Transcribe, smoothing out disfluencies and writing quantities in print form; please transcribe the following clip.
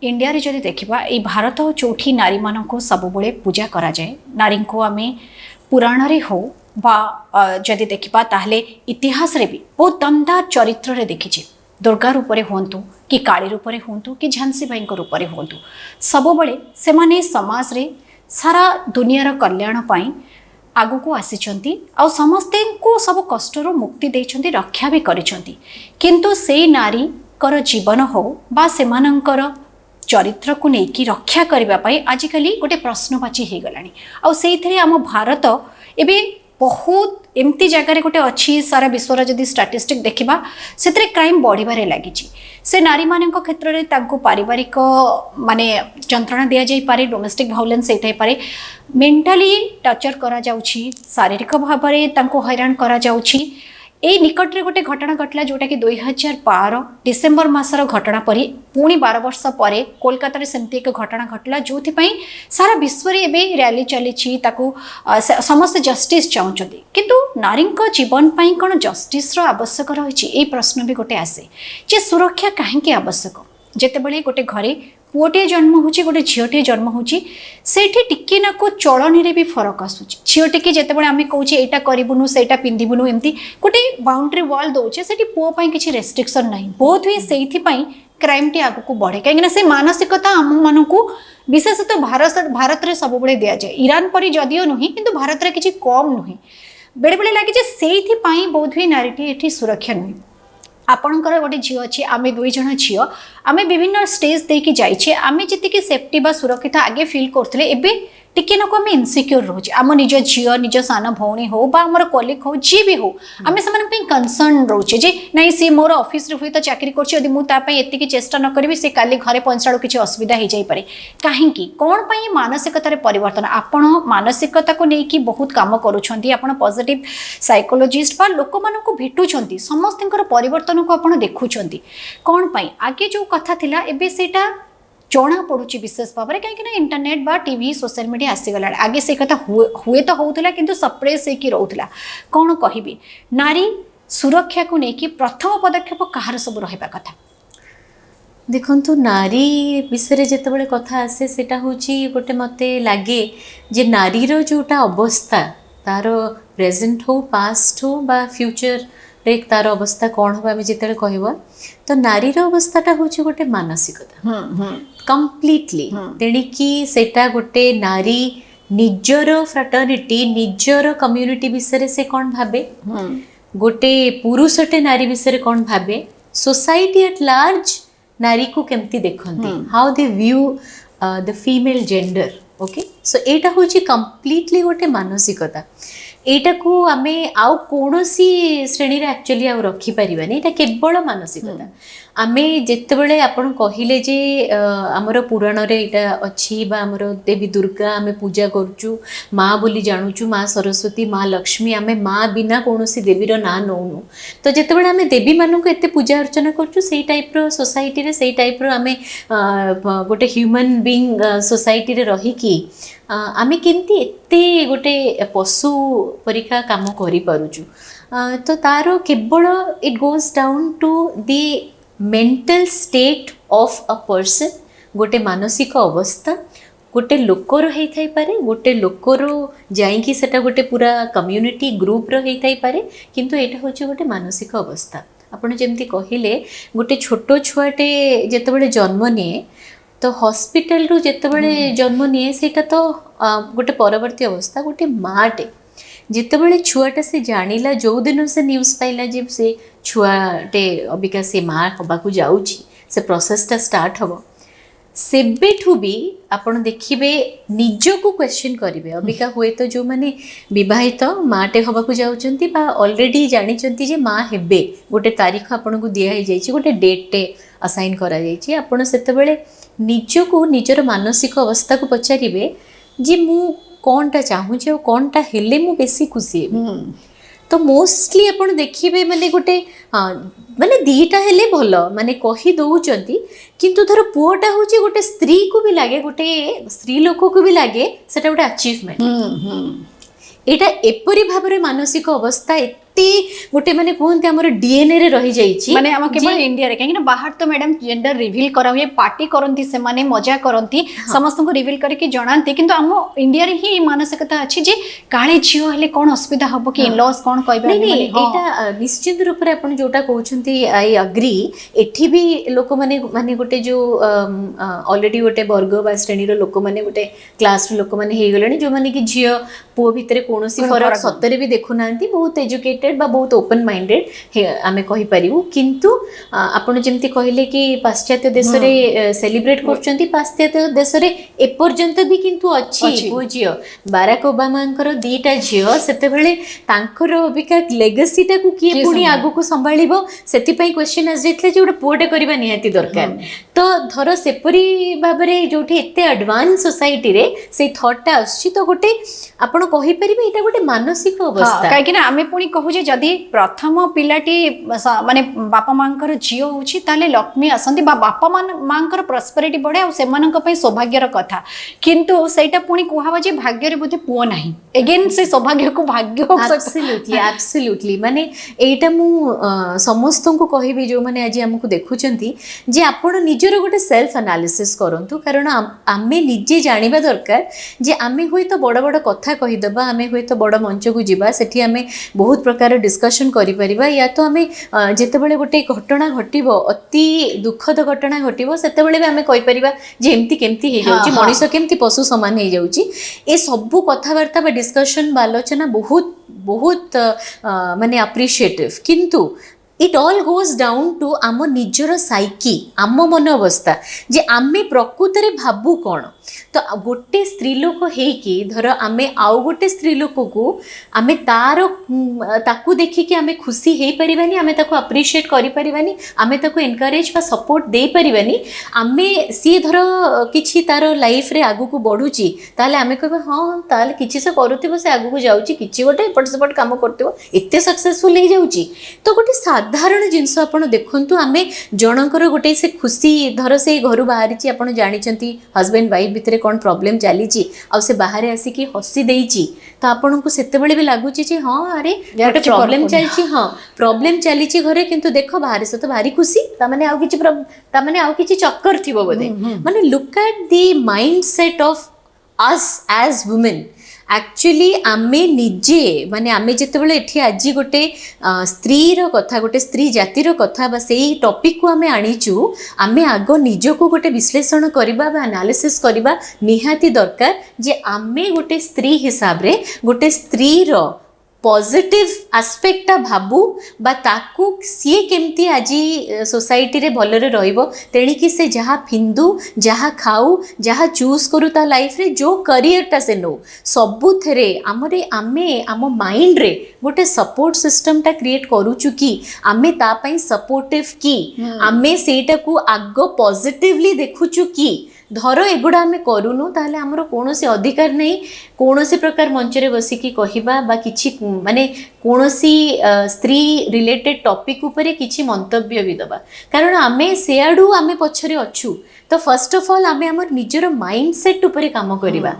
India रे जदि देखिबा ए भारत चौथी नारी मानक सब बड़े पूजा करा जाए नारी को आमे पुराण रे हो बा जदि देखिबा ताहले इतिहास रे भी बहुत दमदार चरित्र रे देखिछे दुर्गा रूप रे होंतु कि काली रूप रे होंतु कि झांसी बाई रूप रे होंतु सब बड़े से माने समाज रे सारा दुनियार कल्याण पाई आगु को आसीचंती आ समस्ते को सब कष्टर मुक्ति देइछंती रक्षा भी करिछंती किंतु से नारी कर जीवन हो बा सेमानंकर चरित्र को लेकिन रक्षा करने आजिकल गोटे प्रश्नवाची हो गलानी आउ आम भारत एबे बहुत एमती जगार गोटे अच्छी सारा विश्वर जदि स्टाटिस्टिक देखा से क्राइम बढ़िबारे लगी से नारी मान क्षेत्र में पारिवारिक माने जंत्रणा दि जाई पारे डोमेस्टिक भायोलेंस होता पारे मेंटली टर्चर करा जाउछि शारीरिक भाव में हैरान करा जाउछि ए निकट रे गोटे घटना घटला जोटा कि 2012 डिसेम्बर मासर घटना परी पुणी 12 वर्ष पर कोलकाता रे सेमती एक घटना घटला जो सारा विश्व रे एबे रैली चली समस्त जस्टिस चाहते किंतु नारी जीवन पाई कौन जस्टिस आवश्यक रही ए प्रश्न भी गोटे आसे जे सुरक्षा कहीं आवश्यक जितेबाला गोटे घरे पुओटे जन्म होची गोटे झीटे जन्म होची सेठी टिके ना को चलनी भी फरक आसूची झीटे की जितेबाला आम कहे एटा करूँ सेटा पिंधिबुनु एमती गोटे बाउंड्री वॉल दौचे से पुओ किसी रेस्ट्रिक्शन ना बहुत हुए से क्राइम टी आग को बढ़े कहीं से मानसिकता आम मान विशेषतः भारत में सब बड़े दि जाए ईरान परी जदिओ नुह कि भारत में किसी कम नुहे बेले बेले लगे से बहुत हुए नारीटी ये सुरक्षा नुहे आपणकर गोटे झी अच्छी आम दुई जन झी आम विभिन्न स्टेज देकी जाइए आम जी सेफ्टी बा सुरक्षित आगे फिल करते एवं टिके नाक आम इनसिक्योर रोचे आम निज झी निज सान भौणी हो बा आमर कलिग हो जी भी हो आम से कनसर्न रोचे जे नाई सी मोर ऑफिस हुए तो चाकरी करती चेष्टा न करी से काली घरे पहुंचला किसी असुविधा हो जाए कहीं कौन पाई मानसिकतार परिवर्तन आपण मानसिकता को लेकिन बहुत काम करुँच पॉजिटिव साइकोलॉजिस्ट बा लोक मानक भेटुंट समस्त परिवर्तन को आप देखुं कौन पाई आगे जो कथा थिला एबे सेटा जना पड़ुची विशेष भाव में कहीं इंटरनेट बा टीवी सोशल मीडिया आसीगला आगे से कथा हुए तो होता किंतु सप्रेस होकर रोला कौन कहि नारी सुरक्षा को लेकिन प्रथम पदक्षेप कहार सब रहा कथा देखु नारी विषय जितेबाला कथा आसे सेटा होची गोटे मते लगे जे नारीर जोटा अवस्था तार प्रेजेंट हो पास्ट हो बा फ्यूचर रे तार अवस्था कौन हम आम जिते कह तो नारीर अवस्थाटा हूँ गोटे मानसिकता कम्प्लीटली तेणिकी सेटा गोटे नारी निजर फ्राटर्निटी निजर कम्युनिटी विषय से कौन भावे गोटे पुरुषटे नारी विषय कौन भावे सोसाइटी एट लार्ज नारी को केमती देखते how they view the female gender okay so एटा हूँ कम्प्लीटली गोटे मानसिकता एटा को आमे आउ कोनोसी श्रेणी रे एक्चुअली आउ रखी परिबानी एटा केवल मानसिकता आमे जेतेबेले आपण कहिले जे हमर पुराण रे एटा अछि बा हमर देवी दुर्गा आमे पूजा करचु माँ बोली जानूचु माँ सरस्वती माँ लक्ष्मी आमे माँ बिना कोनोसी देवीर ना नौनु तो जेतेबेले आमे देवी मानू को एते पूजा अर्चना करचु सेई टाइप रो सोसाइटी रे सेई टाइप रो आमे गोटे ह्यूमन बीइंग सोसाइटी रे रही की आमे केमती एते गोटे पशु परिका काम करि पारुचु तो तारो केवल it goes down to the mental state of a person गोटे मानसिक अवस्था गोटे लोकर होई पारे गोटे लोकर जाइकी सेटा गोटे पूरा कम्युनिटी ग्रुप रो होई पारे किंतु एटा होची गोटे मानसिक अवस्था आपण जेमती कहिले गोटे छोटो छुआटे जेतेबेले जन्म निए तो हॉस्पिटल रु जेतेबेले जन्म निए सेटा तो गोटे परवर्ती अवस्था गोटे माटे जितेबाला छुआटा से जानिला जो दिन से न्यूज़ पाइला जब से छुआटे अबिका से माँ हवाक जाऊँगी से प्रोसेसटा स्टार्ट हम सेबेठू भी आपण देखिए निज को क्वेश्चन करेंगे अबिका हुए तो जो मैंने बहित माटे हवाक जाऊँच ऑलरेडी जानी जे माँ हेबे गोटे तारीख आपन को दिखाई जाइए गोटे डेटे असाइन कराई आपड़ से निज को निजर मानसिक अवस्था को पचारे जे मु कौनटा चाहूँचे और कौनटा हेले मु बेसी खुशी तो मोस्टली अपन देखिए माने गोटे माने दीटा हेले भल माने कही दौरान किंतु धर पुओटा हूँ गोटे स्त्री को भी लगे गोटे स्त्री लोक को भी लगे सेटा गोटे अचीवमेंट एटा एपरी भाव मानसिक अवस्था ଅତି ଗୋଟେ ମାନେ କୁହନ୍ତି ଆମର DNA ରେ ରହି ଯାଇଛି ମାନେ ଆମ केवल इंडिया रे कहीं ना बाहर तो मैडम जेंडर रिवील करा हुए पार्टी करंती से माने मजा करंती समस्त को रिवील करके जणांती किंतु हम इंडिया रे ही मानसिकता अछि जे काळे झियो हेले कोन असुविधा हबो कि इन लॉस कोन कहबे नहीं एटा निश्चित रूप रे आपण जोटा कहउछंती आई अग्री एठी भी लोक माने गोटे जो ऑलरेडी गोटे वर्ग बा श्रेणी रो लोक माने गोटे क्लास रो लोक माने हे गलेनी जो माने कि झियो पुओ भितरे कोनोसी फरक सतरे भी देखु नांती बहुत एजुकेटेड बा बहुत ओपन माइंडेड आमे कहि परिबु किंतु आपण जेमति कहिले कि पाश्चात्य देश रे सेलिब्रेट करछंती पाश्चात्य देश रे ए पर्यंत भी किंतु अछि पुओ झियो बाराक ओबामांकर दीटा झियो सेते बेले तांकर अबिका लेगेसी टा को किए पुनी आगु को संभाळिबो सेति पई क्वेश्चन आस जेतले जे गोटे पुओटे करबा निहाती दरकार तो धर सेपरी भाबरे जोठी एते एडवांस सोसाइटी रे से थॉटटा आछि तो गोटे आपण कहि परिबे एटा गोटे मानसिक अवस्था काहे कि ना आमे पुनी कहू जे जदी प्रथम पिलाटी माने बापा मांकर झियो होछि ताले लक्ष्मी आसंती बा बापा मांकर प्रॉस्पेरिटी बढ़े आ सेमानक पई सौभाग्यर कथा किंतु सेटा पुनी कुहावा जे भाग्य रे बोधे पुओ नाही अगेन से सौभाग्य को भाग्य एब्सोल्युटली माने एटा मु समस्त को कहबी जो माने आज हमकु देखुचंती जे आपण निजरो गोटे सेल्फ एनालिसिस करंतु कारण आमे निजे जानिबा दरकार जे आमे होय तो बड़ बड़ कथा कहि दबा आमे होय तो बड़ मंच को जिबा सेठी आमे बहुत प्रकार डिस्कशन करि परिबा या तो आमे जेते बेले गोटे घटना घटिबो अति दुखद घटना घटिबो सेते बेले आमे कहि परिबा जे एम्ति केम्ति हे जाउची मनुष्य केम्ति पशु समान हे जाउची ए सब कथा वार्ता बा डिस्कशन बा आलोचना बहुत बहुत माने अप्रिशिएटिव किंतु it all goes down to आम निजर साइकी आम मन अवस्था जे आमे प्रकृत रे भाबु कोन तो गोटे स्त्री लोक हेकी धर आमे आउ गोटे स्त्री लोक को आमे तारो ताकू देखि कि आमे खुशी हे परिबानी आमे ताकू अप्रिशिएट करि परिबानी आमे ताकू एनकरेज बा सपोर्ट दे परिबानी आमे सी धर किछि तारो लाइफ रे आगु को बढ़ुची ताले आमे कहबे हां ताले किछि से करूथिबो से आगु को जाउची किछि गोटे एपट सेपट काम करथिबो एते सक्सेसफुल हे जाउची तो गोटे साधारण जिंस आपण देखंतु आमे जनकर गोटे से खुशी धर से घर बाहरी आपण जानिचंती हस्बैंड वाइफ भितरे कौन प्रॉब्लम चली से बाहर आसिकी हसी देइची तो आपन को सेते बेले भी लागुची जे हां अरे गोटे प्रॉब्लम चलची हां प्रॉब्लम चलीची घरे किंतु देखो बाहर से तो भारी खुशी ता माने आउ किछि चक्कर थिबो बोधे माने look at the mindset of us as women actually आमे निजे माने आमे जेतेबेले एठी आज गोटे स्त्री रो कथा गोटे स्त्री जातिर कथा बा सेही टॉपिक को आमे आनीचु आमे आगो निजो को गोटे विश्लेषण करिबा बा एनालिसिस करिबा निहाती दरकार जे आमे गोटे स्त्री हिसाब रे गोटे स्त्री रो पॉजिटिव एस्पेक्टा भाबू बा ताकू सी केमती आज सोसाइटी रे भलरे रहिबो तेणी कि से जहा फिंदू जहा खाऊ जहा चूज करू ता लाइफ रे जो करियर ता से नो सबु थरे आमरे आमे आम माइंड रे गोटे सपोर्ट सिस्टम ता क्रिएट करू चुकी आमे ता पई सपोर्टिव की आमे सेटा को आगो पॉजिटिवली देखु चुकी धर एगुड़ा आमे करूनु ताहले हमरो कोनोसी अधिकार नहीं कोनोसी प्रकार मंच रे बसिकी कहिबा बा किछि माने कोनोसी स्त्री रिलेटेड टॉपिक उपरे किछि मंतव्य भी दबा कारण आमे सेआडू आमे पछरे अछु तो फर्स्ट ऑफ ऑल आमे हमर निजर माइंडसेट उपरे काम करिबा